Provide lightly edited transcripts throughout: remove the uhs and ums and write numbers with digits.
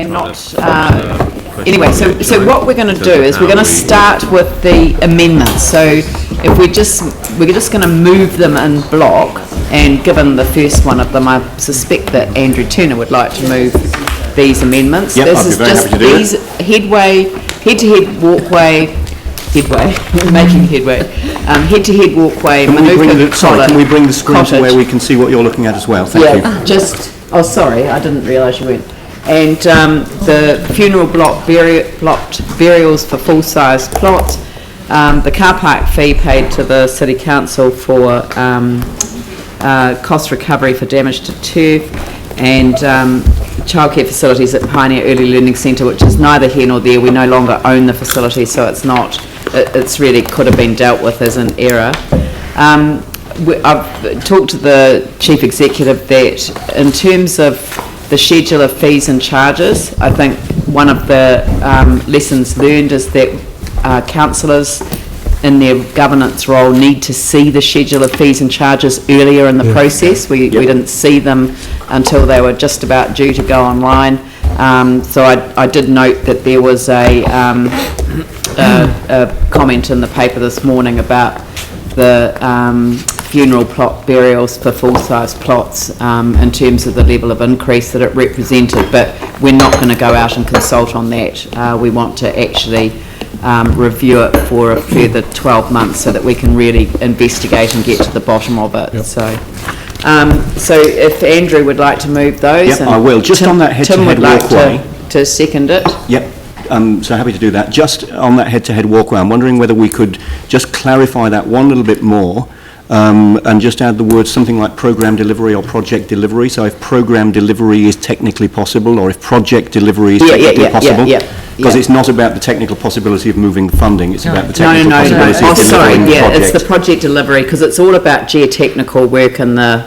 and not. Anyway, so what we're going to do is we're going to start with the amendments. So if we're just going to move them in block, and given the first one of them, I suspect that Andrew Turner would like to move these amendments. Yep, this I'd be is very just happy to do these head-to-head walkway. Making headway. Head-to-head walkway. Can we bring the screen to where we can see what you're looking at as well? Thank you. Oh, sorry, I didn't realise you weren't. And the funeral blocked burials for full-size plots. The car park fee paid to the City Council for cost recovery for damage to turf, and childcare facilities at Pioneer Early Learning Centre, which is neither here nor there. We no longer own the facility, so it's not. It's really could have been dealt with as an error. I've talked to the Chief Executive that in terms of the schedule of fees and charges, I think one of the lessons learned is that councillors in their governance role need to see the schedule of fees and charges earlier in the process. We didn't see them until they were just about due to go online. So I did note that there was a comment in the paper this morning about the funeral plot burials for full-size plots in terms of the level of increase that it represented, but we're not going to go out and consult on that. We want to actually review it for a further 12 months so that we can really investigate and get to the bottom of it. Yep. So if Andrew would like to move those. Yep, I will. Just on that head-to-head walkway. To second it. Yep. So happy to do that. Just on that head-to-head walkway, I'm wondering whether we could just clarify that one little bit more and just add the words something like programme delivery or project delivery. So if programme delivery is technically possible, or if project delivery is technically possible. Because it's not about the technical possibility of moving the funding, it's about the technical possibility of delivering the project. It's the project delivery, because it's all about geotechnical work in the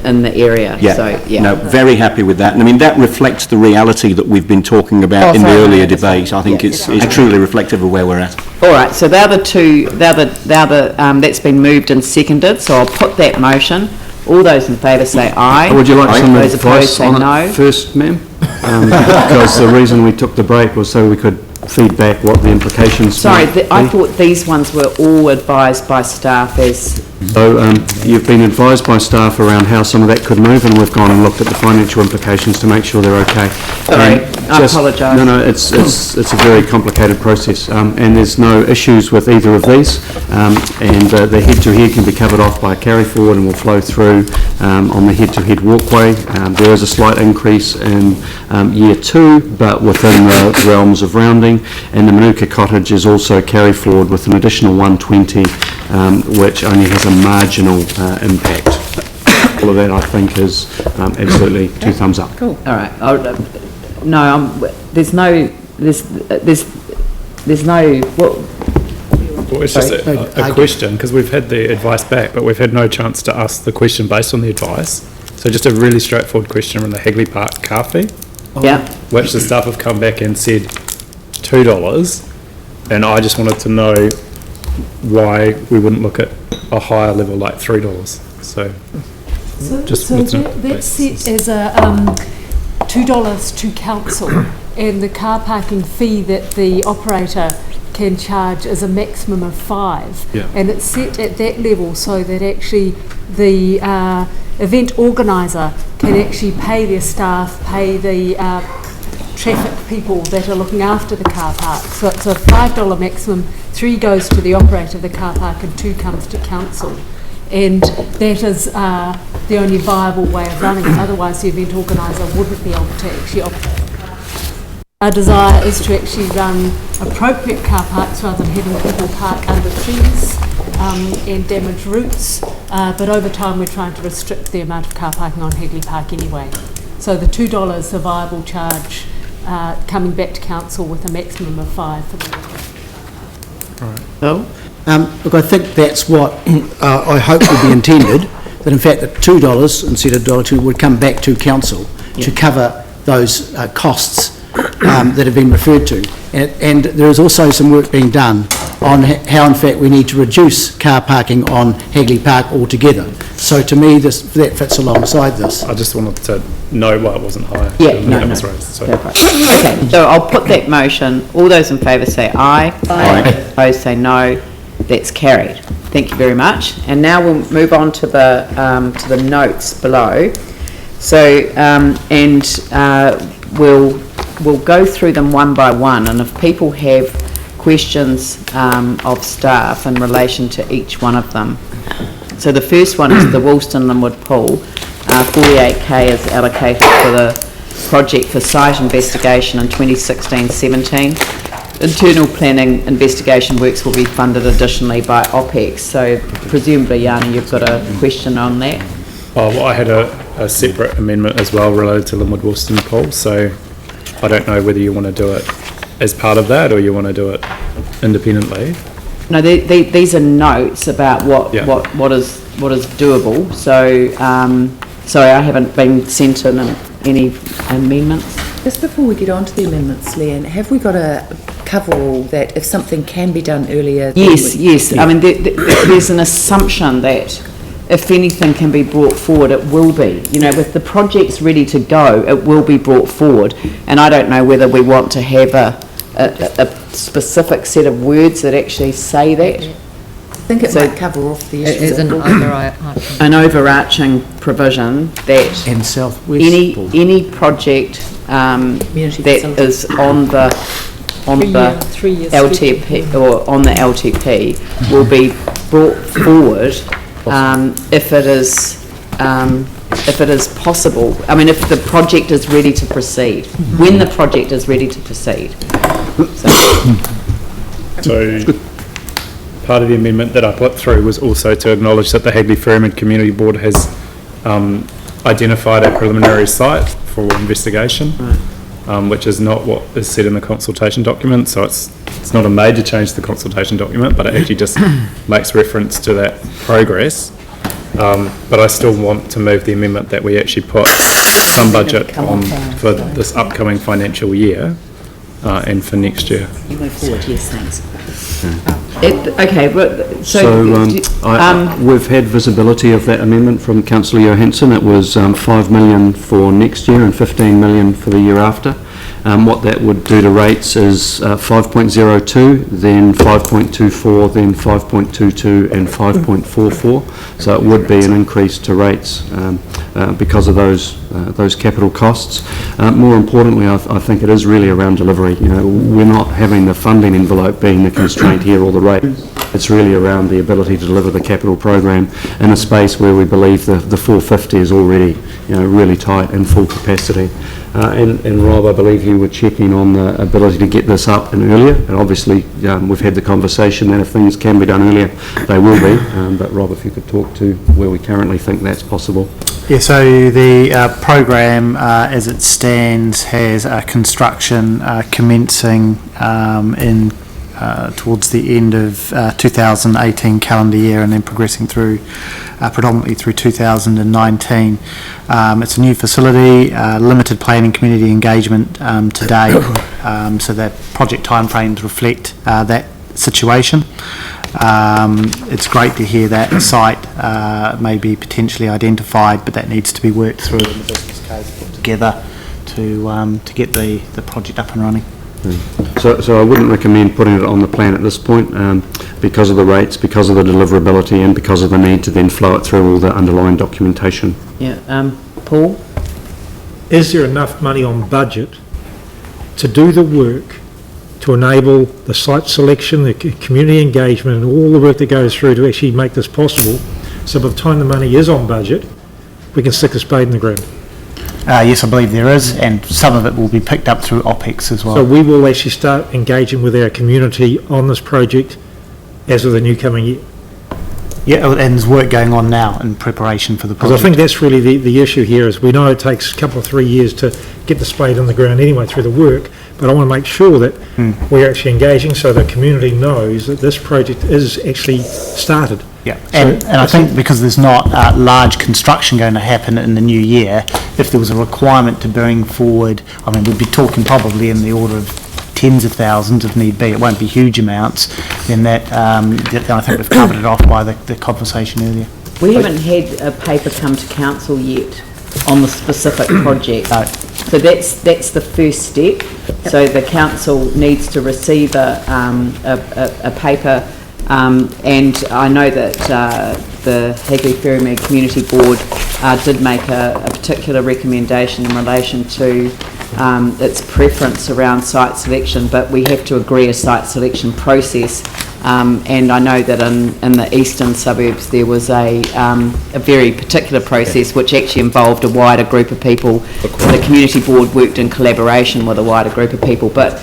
in the area. Yeah. So, No, very happy with that. And I mean, that reflects the reality that we've been talking about in the earlier debate. I think it's truly reflective of where we're at. All right, so they're the two, that's been moved and seconded, so I'll put that motion. All those in favour say aye. Would you like some those advice opposed say on no. it first, ma'am? Because the reason we took the break was so we could feed back what the implications Sorry, might be. I thought these ones were all advised by staff as... So you've been advised by staff around how some of that could move, and we've gone and looked at the financial implications to make sure they're okay. Sorry, I apologise. No, it's a very complicated process, and there's no issues with either of these, and the head-to-head can be covered off by a carry forward and will flow through on the head-to-head walkway. There is a slight increase in year 2, but within the realms of rounding, and the Manuka cottage is also carry forward with an additional 120, which only has a marginal impact. All of that, I think, is absolutely 2 thumbs up. Cool. All right. There's no. What? Well, it's just a question, because we've had the advice back, but we've had no chance to ask the question based on the advice. So just a really straightforward question around the Hagley Park car fee. Yeah. Which the staff have come back and said $2, and I just wanted to know why we wouldn't look at a higher level like $3. So that's set as a $2 to council, and the car parking fee that the operator can charge is a maximum of 5, and it's set at that level so that actually the event organiser can actually pay their staff, pay the traffic people that are looking after the car park. So it's a $5 maximum, 3 goes to the operator of the car park and 2 comes to council. And that is the only viable way of running it, otherwise the event organiser wouldn't be able to actually operate. Our desire is to actually run appropriate car parks rather than having people park under trees and damage routes, but over time we're trying to restrict the amount of car parking on Hagley Park anyway. So the $2 is a viable charge coming back to council with a maximum of 5 for the Bill? Look, I think that's what I hope would be intended, that in fact the $2 instead of $1.2 would come back to council to cover those costs that have been referred to. And there is also some work being done on how in fact we need to reduce car parking on Hagley Park altogether. So to me, that fits alongside this. I just wanted to know why it wasn't higher. Yeah, when no, that no. was raised, so. Okay, so I'll put that motion. All those in favour say aye. Aye. Opposed say no. That's carried. Thank you very much. And now we'll move on to the notes below. So, we'll go through them one by one, and if people have questions of staff in relation to each one of them. So the first one is the Woolston Linwood Pool. 48k is allocated for the project for site investigation in 2016-17. Internal planning investigation works will be funded additionally by OPEX. So presumably, Yana, you've got a question on that? Oh, well, I had a separate amendment as well related to Linwood Woolston Pool, so I don't know whether you want to do it as part of that or you want to do it independently. No, these are notes about what is doable. So, sorry, I haven't been sent in any amendments. Just before we get on to the amendments, Leanne, have we got a cover all that if something can be done earlier? Yes, yes. Yeah. I mean, there's an assumption that if anything can be brought forward, it will be. You know, with the projects ready to go, it will be brought forward. And I don't know whether we want to have a specific set of words that actually say that. I think it might cover off the issues. It is an overarching provision that And Southwest. any project that is on the 3 years LTP or on the LTP will be brought forward if it is possible. I mean, if the project is ready to proceed, when the project is ready to proceed. So part of the amendment that I put through was also to acknowledge that the Hagley Ferryman Community Board has identified a preliminary site for investigation, which is not what is said in the consultation document. So it's not a major change to the consultation document, but it actually just makes reference to that progress. But I still want to move the amendment that we actually put some budget on for this upcoming financial year and for next year. You move forward, yes, thanks. We've had visibility of that amendment from Councillor Johansson. It was 5 million for next year and 15 million for the year after. What that would do to rates is 5.02, then 5.24, then 5.22 and 5.44. So it would be an increase to rates because of those capital costs. More importantly, I think it is really around delivery. You know, we're not having the funding envelope being the constraint here or the rate. It's really around the ability to deliver the capital program in a space where we believe the 450 is already, you know, really tight and full capacity. And Rob, I believe you were checking on the ability to get this up and earlier, and obviously we've had the conversation that if things can be done earlier, they will be. But Rob, if you could talk to where we currently think that's possible. Yeah, so the program as it stands has construction commencing in towards the end of 2018 calendar year and then progressing through predominantly through 2019. It's a new facility, limited planning community engagement today, so that project timeframes reflect that situation. It's great to hear that site may be potentially identified, but that needs to be worked through and the business case put together to get the project up and running. So I wouldn't recommend putting it on the plan at this point because of the rates, because of the deliverability and because of the need to then flow it through all the underlying documentation. Yeah, Paul? Is there enough money on budget to do the work to enable the site selection, the community engagement and all the work that goes through to actually make this possible, so by the time the money is on budget we can stick a spade in the ground? Yes, I believe there is, and some of it will be picked up through OPEX as well. So we will actually start engaging with our community on this project as of the new coming year? Yeah, and there's work going on now in preparation for the project. Because I think that's really the issue here, is we know it takes a couple of 3 years to get the spade in the ground anyway through the work, but I want to make sure that we're actually engaging so the community knows that this project is actually started. Yeah, and I think because there's not large construction going to happen in the new year, if there was a requirement to bring forward, I mean, we'd be talking probably in the order of tens of thousands if need be, it won't be huge amounts, then that I think we've covered it off by the conversation earlier. We haven't had a paper come to council yet on the specific project. So that's the first step. So the council needs to receive a paper, and I know that the Hagley Ferrymead Community Board did make a particular recommendation in relation to its preference around site selection, but we have to agree a site selection process. And I know that in the eastern suburbs there was a very particular process which actually involved a wider group of people. The community board worked in collaboration with a wider group of people, but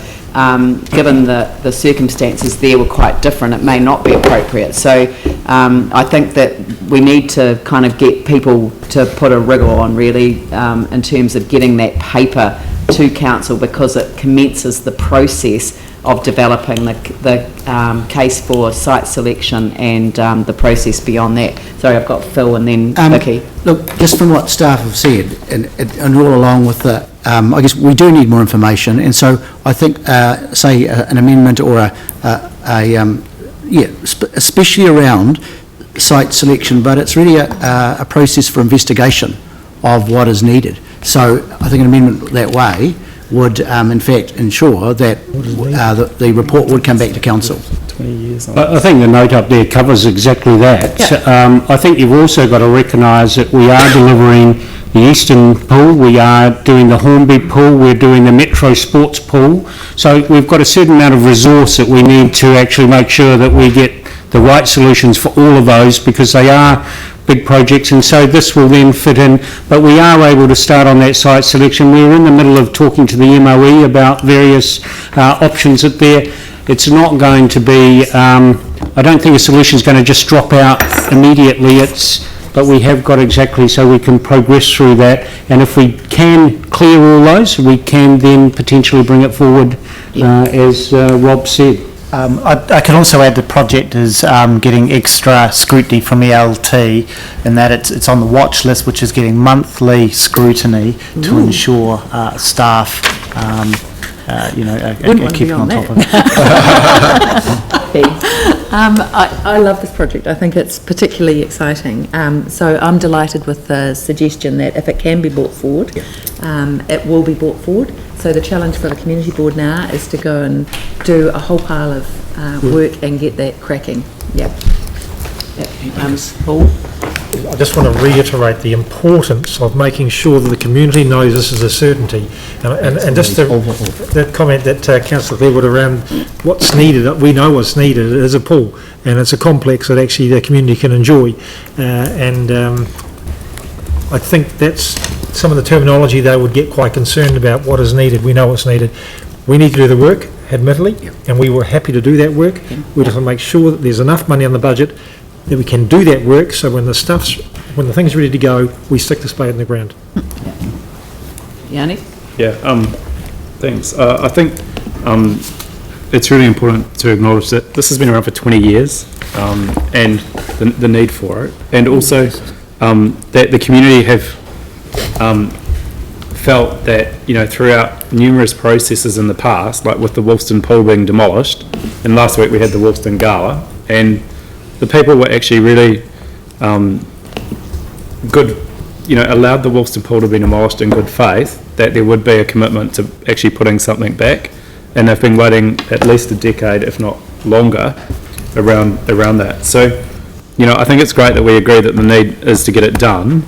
given the circumstances there were quite different, it may not be appropriate. So I think that we need to kind of get people to put a wriggle on, really, in terms of getting that paper to council, because it commences the process of developing the case for site selection and the process beyond that. Sorry, I've got Phil and then Vicky. Look, just from what staff have said, and all along with the, I guess we do need more information, and so I think, say, an amendment or especially around site selection, but it's really a process for investigation of what is needed. So I think an amendment that way would in fact ensure that the report would come back to council. 20 years on. I think the note up there covers exactly that. Yeah. I think you've also got to recognise that we are delivering the Eastern Pool, we are doing the Hornby Pool, we're doing the Metro Sports Pool. So we've got a certain amount of resource that we need to actually make sure that we get the right solutions for all of those, because they are big projects, and so this will then fit in. But we are able to start on that site selection. We're in the middle of talking to the MOE about various options that there. It's not going to be, I don't think a solution is going to just drop out immediately. But we have got exactly so we can progress through that, and if we can clear all those, we can then potentially bring it forward, as Rob said. I can also add the project is getting extra scrutiny from ELT, in that it's on the watch list, which is getting monthly scrutiny to ensure staff, are keeping on top of it. I love this project. I think it's particularly exciting. So I'm delighted with the suggestion that if it can be brought forward, it will be brought forward. So the challenge for the community board now is to go and do a whole pile of work and get that cracking. Yep. Paul? I just want to reiterate the importance of making sure that the community knows this is a certainty. And just that comment that Councillor Clarewood around what's needed, we know what's needed. It is a pool, and it's a complex that actually the community can enjoy. I think that's some of the terminology they would get quite concerned about. What is needed? We know what's needed. We need to do the work, admittedly, and we were happy to do that work. We just want to make sure that there's enough money on the budget that we can do that work, so when the thing's ready to go, we stick the spade in the ground. Yanni? Yeah, thanks. I think it's really important to acknowledge that this has been around for 20 years, and the need for it, and also that the community have felt that, throughout numerous processes in the past, like with the Wolston Pool being demolished, and last week we had the Wolston Gala, and the people were actually really good, allowed the Wolston Pool to be demolished in good faith, that there would be a commitment to actually putting something back, and they've been waiting at least a decade, if not longer, around that. So, I think it's great that we agree that the need is to get it done,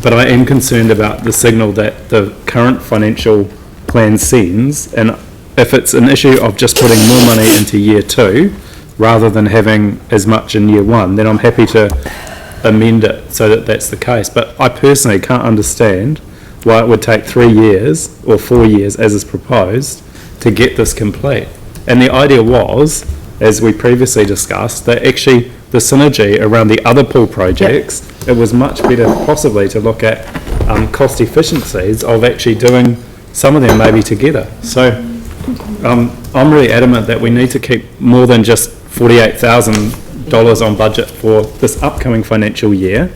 but I am concerned about the signal that the current financial plan sends, and if it's an issue of just putting more money into year 2, rather than having as much in year 1, then I'm happy to amend it so that that's the case. But I personally can't understand why it would take 3 years or 4 years, as is proposed, to get this complete. And the idea was, as we previously discussed, that actually the synergy around the other pool projects, it was much better possibly to look at cost efficiencies of actually doing some of them maybe together. So I'm really adamant that we need to keep more than just $48,000 on budget for this upcoming financial year,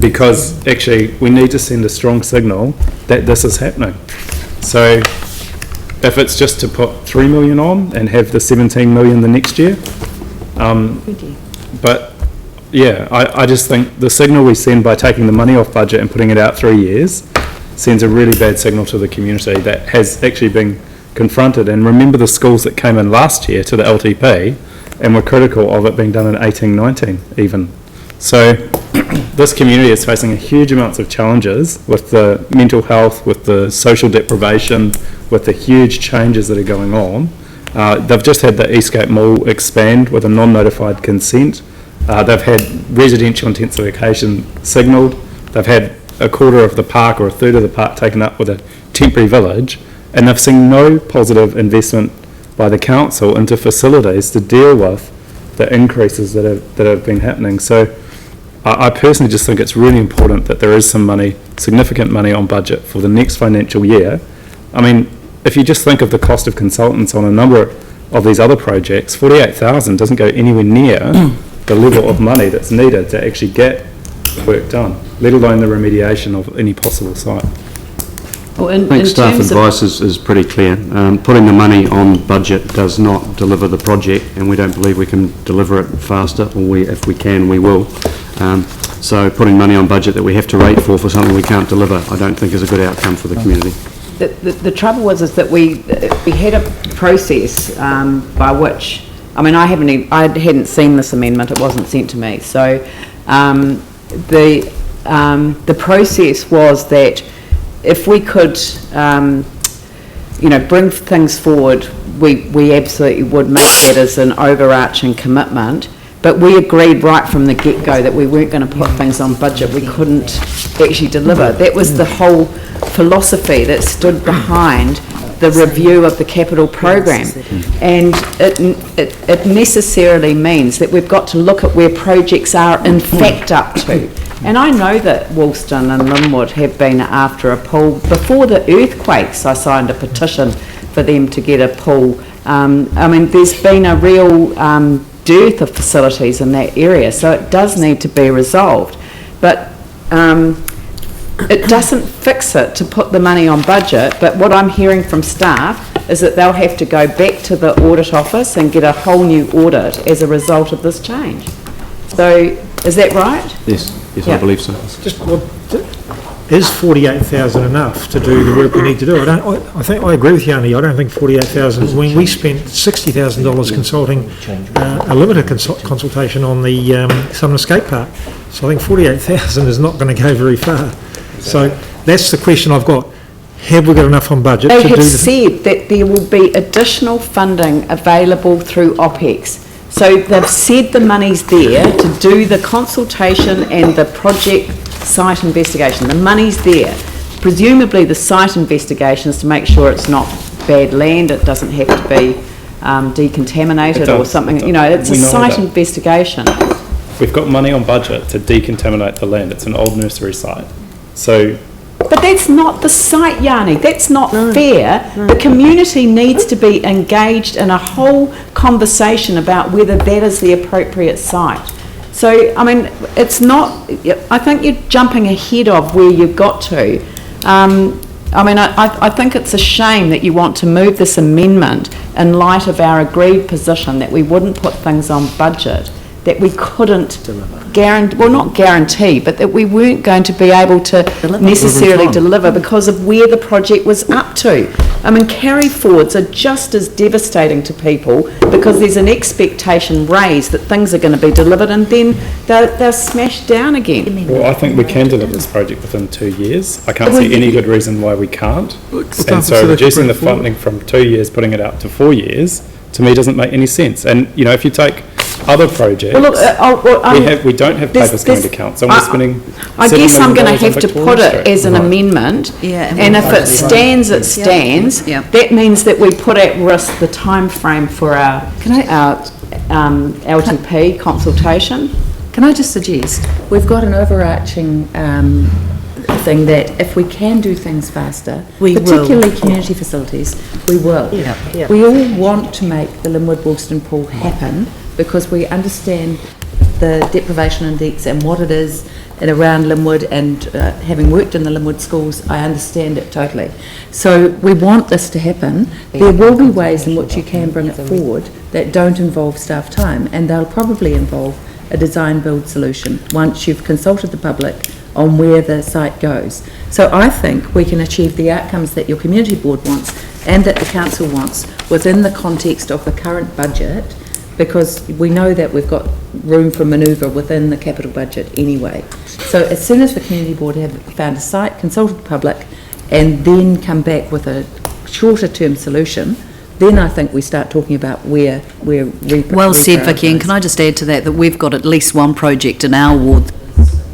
because actually we need to send a strong signal that this is happening. So if it's just to put 3 million on and have the 17 million the next year, but Yeah, I just think the signal we send by taking the money off budget and putting it out 3 years sends a really bad signal to the community that has actually been confronted. And remember the schools that came in last year to the LTP and were critical of it being done in 18-19 even. So this community is facing a huge amounts of challenges with the mental health, with the social deprivation, with the huge changes that are going on. They've just had the Eastgate Mall expand with a non-notified consent. They've had residential intensification signalled. They've had a quarter of the park or a third of the park taken up with a temporary village, and they've seen no positive investment by the council into facilities to deal with the increases that have been happening. So I personally just think it's really important that there is some money, significant money on budget for the next financial year. I mean, if you just think of the cost of consultants on a number of these other projects, 48,000 doesn't go anywhere near the level of money that's needed to actually get work done, let alone the remediation of any possible site. Well, I think staff advice is pretty clear. Putting the money on budget does not deliver the project, and we don't believe we can deliver it faster, or if we can, we will. So putting money on budget that we have to rate for something we can't deliver, I don't think is a good outcome for the community. The trouble was is that we had a process by which, I mean, I hadn't seen this amendment, it wasn't sent to me. So the process was that if we could, bring things forward, we absolutely would make that as an overarching commitment. But we agreed right from the get-go that we weren't going to put things on budget we couldn't actually deliver. That was the whole philosophy that stood behind the review of the capital program. And it necessarily means that we've got to look at where projects are in fact up to. And I know that Woolston and Linwood have been after a pool. Before the earthquakes, I signed a petition for them to get a pool. I mean, there's been a real dearth of facilities in that area, so it does need to be resolved. But it doesn't fix it to put the money on budget, but what I'm hearing from staff is that they'll have to go back to the audit office and get a whole new audit as a result of this change. So, is that right? Yes, Yeah. I believe so. Is 48,000 enough to do the work we need to do? I think I agree with you, Andy. I don't think 48,000. When we spent $60,000 consulting a limited consultation on the Summer Skate Park, so I think 48,000 is not going to go very far. So that's the question I've got. Have we got enough on budget to do They have this? said that there will be additional funding available through OPEX. So they've said the money's there to do the consultation and the project site investigation. The money's there. Presumably the site investigation is to make sure it's not bad land, it doesn't have to be decontaminated or something. It's a site investigation. We've got money on budget to decontaminate the land. It's an old nursery site. So But that's not the site, Yanni. That's not fair. The community needs to be engaged in a whole conversation about whether that is the appropriate site. So, I mean, it's not, I think you're jumping ahead of where you've got to. I think it's a shame that you want to move this amendment in light of our agreed position that we wouldn't put things on budget that we couldn't not guarantee, but that we weren't going to be able to necessarily deliver because of where the project was up to. I mean, carry forwards are just as devastating to people because there's an expectation raised that things are going to be delivered and then they're smashed down again. Well, I think we can deliver this project within 2 years. I can't see any good reason why we can't. And so reducing the funding from 2 years, putting it out to 4 years, to me doesn't make any sense. And, if you take other projects, we don't have papers going to council, and we're spending I guess I'm going to have to Victoria put it Street. as an amendment, and if it stands, it stands. That means that we put at risk the time frame for our LTP consultation. Can I just suggest, we've got an overarching thing that if we can do things faster, particularly community facilities, we will. We all want to make the Linwood Woolston pool happen because we understand the deprivation index and what it is and around Linwood, and having worked in the Linwood schools, I understand it totally. So we want this to happen. There will be ways in which you can bring it forward that don't involve staff time, and they'll probably involve a design-build solution once you've consulted the public on where the site goes. So I think we can achieve the outcomes that your community board wants and that the council wants within the context of the current budget, because we know that we've got room for manoeuvre within the capital budget anyway. So as soon as the community board have found a site, consulted the public, and then come back with a shorter term solution, then I think we start talking about where we're Well said, Vicky, and can I just add to that we've got at least one project in our ward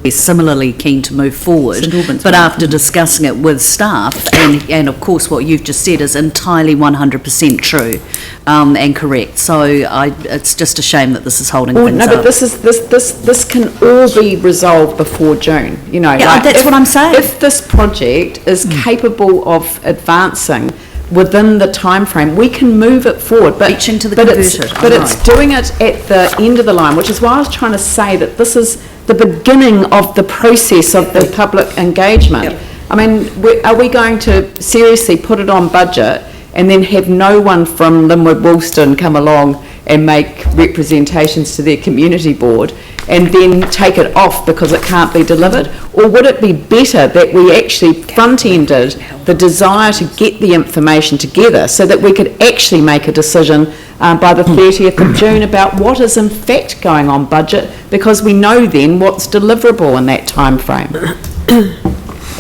we're similarly keen to move forward, but after discussing it with staff, and of course what you've just said is entirely 100% true and correct. So it's just a shame that this is holding things up. No, but this can all be resolved before June. You know, yeah, that's what I'm saying. If this project is capable of advancing within the time frame, we can move it forward. But reaching to the it's doing it at the end of the line, which is why I was trying to say that this is the beginning of the process of the public engagement. Yep. I mean, are we going to seriously put it on budget and then have no one from Linwood Woolston come along and make representations to their community board and then take it off because it can't be delivered? Or would it be better that we actually front-ended the desire to get the information together so that we could actually make a decision by the 30th of June about what is in fact going on budget, because we know then what's deliverable in that time frame?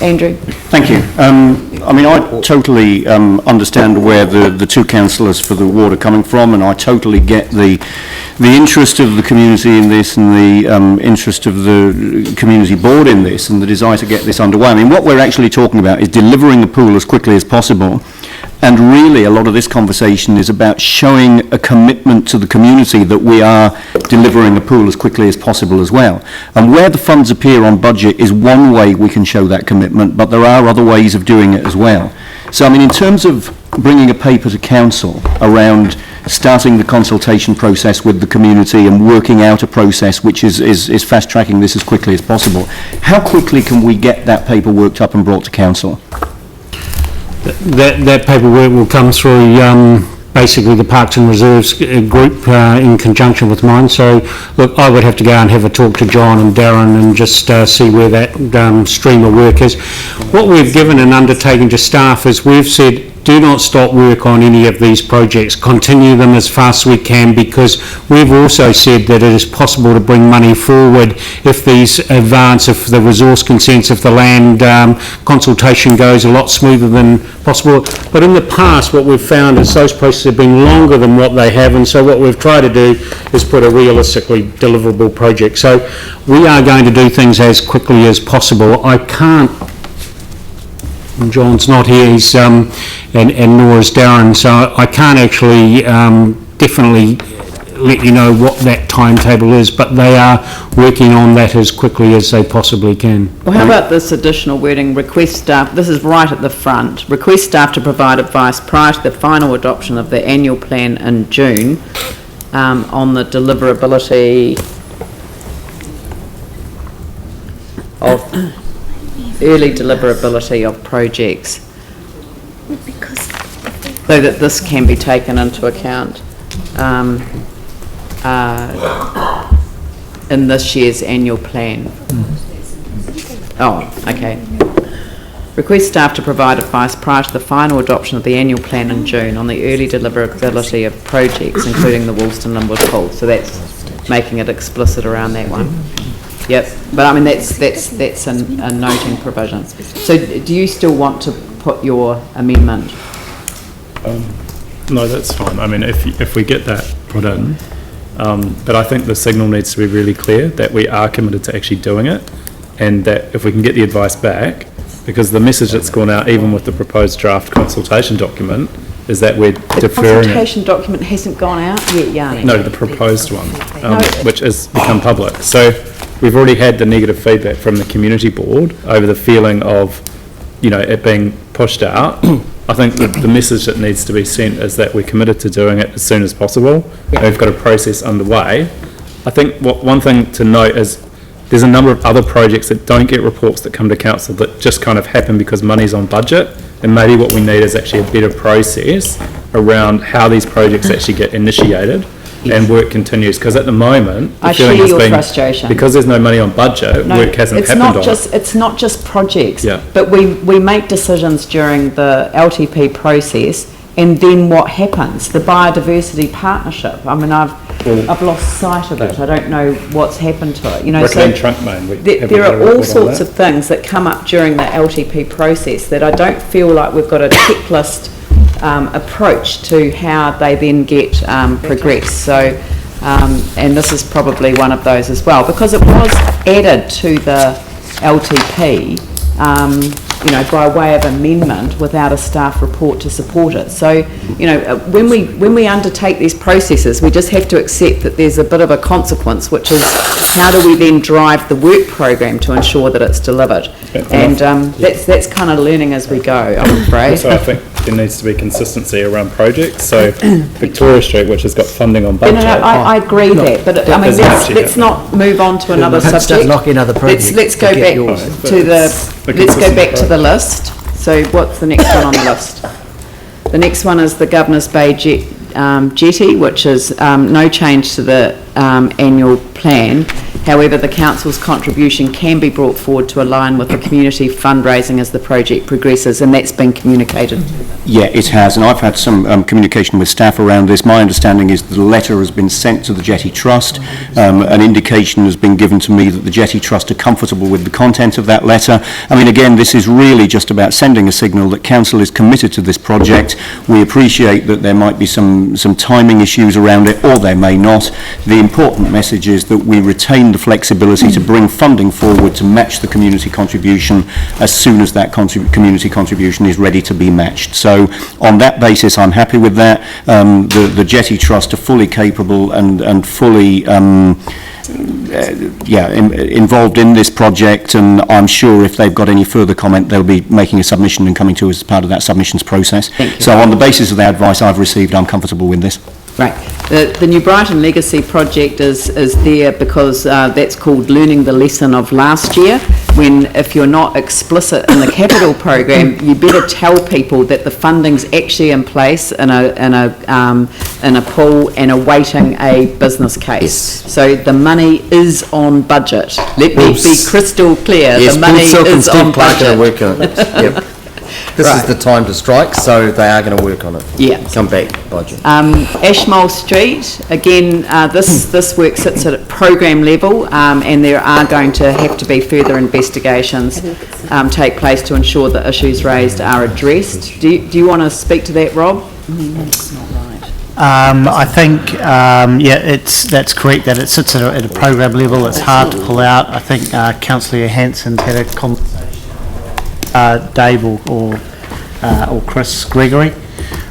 Andrew? Thank you. I mean, I totally understand where the two councillors for the ward are coming from, and I totally get the interest of the community in this and the interest of the community board in this and the desire to get this underway. I mean, what we're actually talking about is delivering the pool as quickly as possible. And really, a lot of this conversation is about showing a commitment to the community that we are delivering a pool as quickly as possible as well. And where the funds appear on budget is one way we can show that commitment, but there are other ways of doing it as well. So, I mean, in terms of bringing a paper to council around starting the consultation process with the community and working out a process which is fast-tracking this as quickly as possible, how quickly can we get that paper worked up and brought to council? That paperwork will come through basically the Parks and Reserves group in conjunction with mine. So, look, I would have to go and have a talk to John and Darren and just see where that stream of work is. What we've given an undertaking to staff is we've said, do not stop work on any of these projects. Continue them as fast as we can, because we've also said that it is possible to bring money forward if these advance, if the resource consents, if the land consultation goes a lot smoother than possible. But in the past, what we've found is those processes have been longer than what they have, and so what we've tried to do is put a realistically deliverable project. So we are going to do things as quickly as possible. I can't, John's not here, he's, and nor is Darren, so I can't actually definitely let you know what that timetable is, but they are working on that as quickly as they possibly can. Well, how about this additional wording, request staff, this is right at the front, request staff to provide advice prior to the final adoption of the annual plan in June on the deliverability of early deliverability of projects, so that this can be taken into account in this year's annual plan. Oh, okay. Request staff to provide advice prior to the final adoption of the annual plan in June on the early deliverability of projects, including the Woolston Linwood Pool. So that's making it explicit around that one. Yep, but I mean that's a noting provision. So do you still want to put your amendment? No, that's fine. I mean, if we get that put in, but I think the signal needs to be really clear that we are committed to actually doing it, and that if we can get the advice back, because the message that's gone out even with the proposed draft consultation document is that we're deferring it. The consultation document hasn't gone out yet, Yanni. No, the proposed one, which has become public. So we've already had the negative feedback from the community board over the feeling of, you know, it being pushed out. I think the message that needs to be sent is that we're committed to doing it as soon as possible. Yep. We've got a process underway. I think one thing to note is there's a number of other projects that don't get reports that come to council that just kind of happen because money's on budget, and maybe what we need is actually a better process around how these projects actually get initiated. and work continues, because at the moment, the I feeling share has your been, frustration. because there's no money on budget, No, work hasn't happened on it. It's not just projects, Yeah. but we make decisions during the LTP process, and then what happens? The biodiversity partnership. I mean, I've lost sight of it. I don't know what's happened to it. You know, Rickland trunk main. there are all sorts of things that come up during the LTP process that I don't feel like we've got a checklist approach to how they then get progressed. So, and this is probably one of those as well, because it was added to the LTP, you know, by way of amendment without a staff report to support it. So, you know, when we undertake these processes, we just have to accept that there's a bit of a consequence, which is how do we then drive the work program to ensure that it's delivered? And that's kind of learning as we go, I'm afraid. So I think there needs to be consistency around projects. So Victoria Street, which has got funding on budget. I agree that, but I mean, let's not move on to another subject. Start knocking other projects. Let's go back to the list. So what's the next one on the list? The next one is the Governor's Bay jetty, which is no change to the annual plan. However, the council's contribution can be brought forward to align with the community fundraising as the project progresses, and that's been communicated. Yeah, it has, and I've had some communication with staff around this. My understanding is the letter has been sent to the Jetty Trust. An indication has been given to me that the Jetty Trust are comfortable with the content of that letter. I mean, again, this is really just about sending a signal that council is committed to this project. We appreciate that there might be some timing issues around it, or there may not. The important message is that we retain the flexibility to bring funding forward to match the community contribution as soon as that community contribution is ready to be matched. So on that basis, I'm happy with that. The Jetty Trust are fully capable and fully involved in this project, and I'm sure if they've got any further comment, they'll be making a submission and coming to us as part of that submissions process. So on the basis of the advice I've received, I'm comfortable with this. Right. The New Brighton Legacy project is there because that's called learning the lesson of last year, when if you're not explicit in the capital program, you better tell people that the funding's actually in place in a pool and awaiting a business case. So the money is on budget. Let me be crystal clear. Yes, the money is on budget. Work on it. Yep. This is the time to strike, so they are going to work on it. Yeah. Come back, budget. Ashmole Street, again, this work sits at program level, and there are going to have to be further investigations take place to ensure that issues raised are addressed. Do you want to speak to that, Rob? That's not right. I think, that's correct, that it sits at a program level. It's hard to pull out. I think Councillor Hanson had a conversation Dave or Chris Gregory,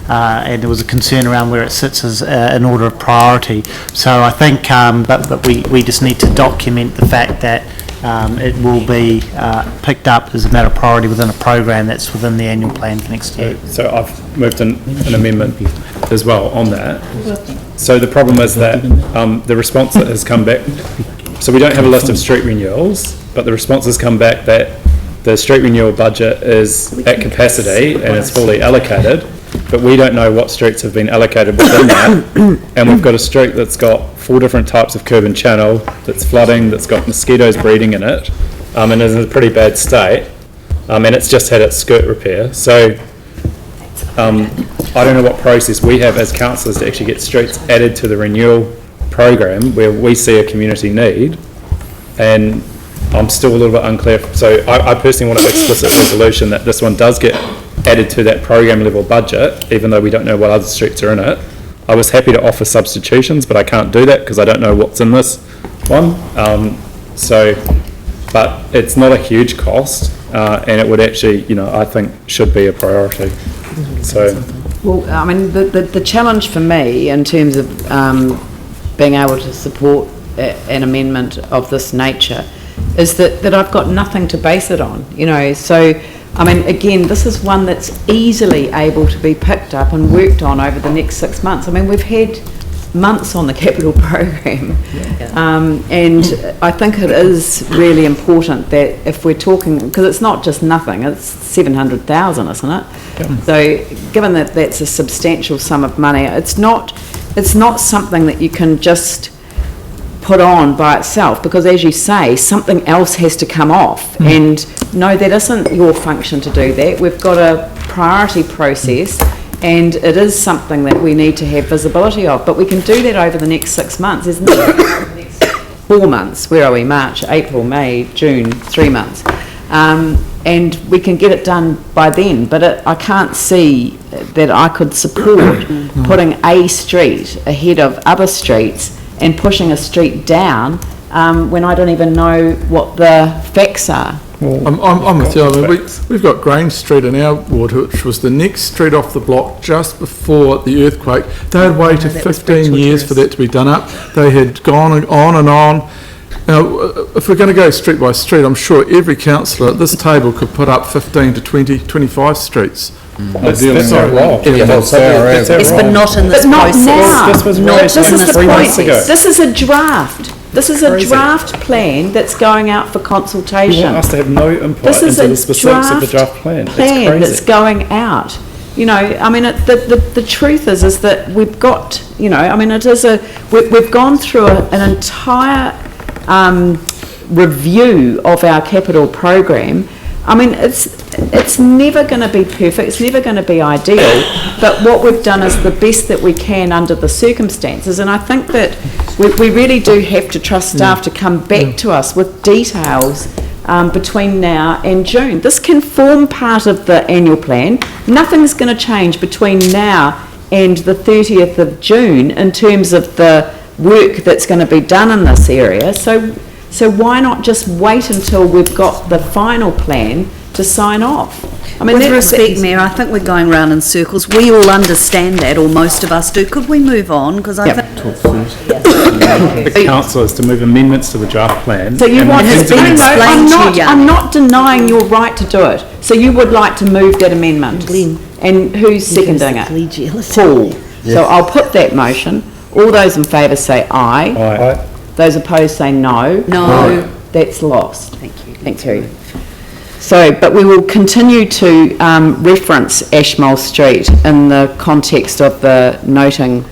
and there was a concern around where it sits as an order of priority. So I think, but we just need to document the fact that it will be picked up as a matter of priority within a program that's within the annual plan for next year. So I've moved an amendment as well on that. So the problem is that the response that has come back, so we don't have a list of street renewals, but the response has come back that the street renewal budget is at capacity and it's fully allocated, but we don't know what streets have been allocated within that. And we've got a street that's got 4 different types of curb and channel, that's flooding, that's got mosquitoes breeding in it, and is in a pretty bad state, and it's just had its skirt repair. So I don't know what process we have as councillors to actually get streets added to the renewal program where we see a community need, and I'm still a little bit unclear. So I personally want an explicit resolution that this one does get added to that program level budget, even though we don't know what other streets are in it. I was happy to offer substitutions, but I can't do that because I don't know what's in this one. But it's not a huge cost, and it would actually, I think should be a priority. So. Well, I mean, the challenge for me in terms of being able to support an amendment of this nature is that I've got nothing to base it on, so I mean, again, this is one that's easily able to be picked up and worked on over the next 6 months. I mean, we've had months on the capital program, and I think it is really important that if we're talking, because it's not just nothing, it's 700,000, isn't it? So given that that's a substantial sum of money, it's not it's not something that you can just put on by itself, because as you say, something else has to come off. And no, that isn't your function to do that. We've got a priority process, and it is something that we need to have visibility of, but we can do that over the next 6 months, isn't it? The next 4 months, where are we? March, April, May, June, 3 months. And we can get it done by then, but I can't see that I could support putting a street ahead of other streets and pushing a street down when I don't even know what the facts are. I'm with you. I mean, we've got Grange Street in our ward, which was the next street off the block just before the earthquake. They had waited 15 years for that to be done up. They had gone on and on. Now, if we're going to go street by street, I'm sure every councillor at this table could put up 15 to 20, 25 streets. That's our role. Yes, but not in this But not process. now. This was Not raised this is the 3 months point. ago. This is a draft. This is a Crazy. draft plan that's going out for You consultation. want us to have no input This is into a the specifics of the draft plan. It's that's crazy. going out. You know, I mean, the truth is that we've got, you know, I mean, it is we've gone through an entire review of our capital program. I mean, it's never going to be perfect, it's never going to be ideal, but what we've done is the best that we can under the circumstances, and I think that we really do have to trust staff to come back to us with details between now and June. This can form part of the annual plan. Nothing's going to change between now and the 30th of June in terms of the work that's going to be done in this area. So why not just wait until we've got the final plan to sign off? I mean, With respect, Mayor, I think we're going round in circles. We all understand that, or most of us do. Could we move on? Because I think... The council is to move amendments to the draft plan. So you and want then to, been no, explained to you. I'm not denying your right to do it. So you would like to move that amendment? And who's seconding it? Paul. So I'll put that motion. All those in favour say aye. Aye. Those opposed say no. No. That's lost. Thank you. Thank you. So, but we will continue to reference Ashmole Street in the context of the noting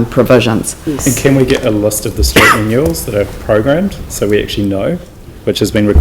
provisions. And can we get a list of the street renewals that are programmed, so we actually know, which has been requested